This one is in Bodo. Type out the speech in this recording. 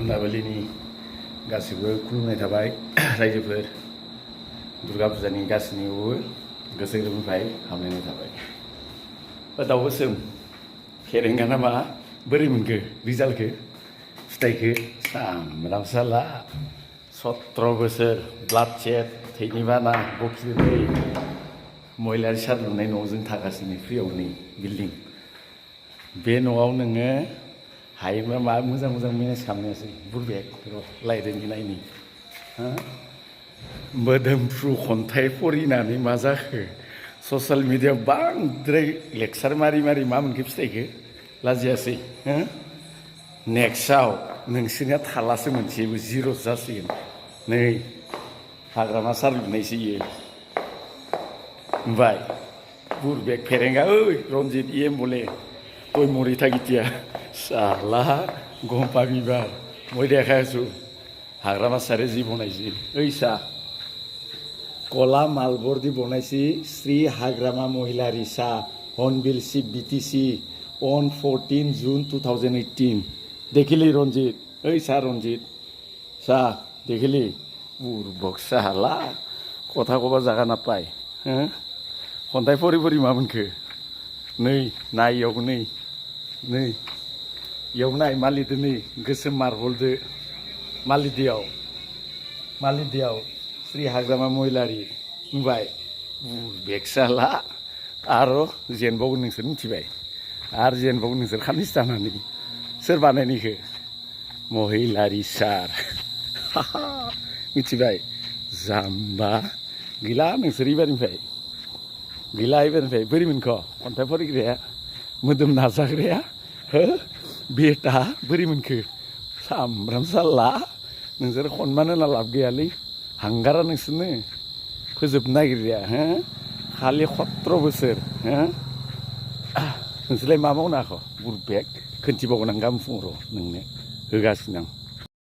मोनाबिलिनि गासिबो खुलुमनाय थाबाय रायजोफोर दुर्गा फुजानि गासैनियावबो गोसो गोरबोनिफ्राय हामलायनाय थाबाय। दाउ गोसोम फेरेंगा नामा बोरै मोनखो रिजाल्टखौ फिथाइखौ सामब्राम साला 17 बोसोर ब्लाड चेक थैनि बाना बखिनाय महिलारि सार लुनाय न'आव जों थागासिनो फ्रियाव नै बिल्डिं बे न'आव नोङो हायोबा मा मोजां मोजां मेनेज खालामनोसै बुरबेक र' लायदोंनि नायनि मोदोमफ्रु खन्थाइ फरिनानै मा जाखो ससियेल मिडियायाव बांद्राय लेक्सार मारि मारि मा मोनखो फिथाइखौ लाजियासै नेक्स्टआव नोंसोरनिया थालासो मोनसेबो जिर' जासिगोन नै हाग्रामा सार लुनायसो इयो ओमफ्राय बुरबेक फेरेंगा ओइ रन्जित एम्बले तय मरिथा गितिया साला गम्पा बिबार মই দেখাইছো হাগ্রামা সারে জি বনাইছি ওইসা কলা মালবর দি বনাইছি শ্রী হাগ্রামা মহিলারি সা হর্নবিল সি বিটিসি অন 14 জুন 2018 দেখিলি রঞ্জিত ওই সা রঞ্জিত সা দেখিলি বুরবক সালা কথা কবা জায়গা না পায় হ্যাঁ খন্থাই ফরি ফরি मा मोनखो नै नाययाव नै इयाव नाय मा लिरदो नै गोसोम मार्बलदो मालिदियाव श्री हाग्रामा महिलारि नुबाय बेगसाला आरो जेनबावगोन नोंसोर मिथिबाय आरो जेनबावगोन नोंसोर खानैसो जानानै सोर बानायनायखो महिलारि सार मिथिबाय जाम्बा गैला नोंसोर एबारनिफ्राय बोरै मोनखो खन्थाइ फरायग्राया मोदोम नाजाग्राया हो बेटा बोरै मोनखो सामब्राम साला नोंसोर खनमान होना लाब गैयालै हांगारा नोंसोरनो फोजोबनो नागिरया हो खालि 17 बोसोर हो नोंसोरलाय मा मावनो हाखो बुरबेक खोन्थिबावगोन आं गाबोन फुङाव नोंनो होगासिनो आं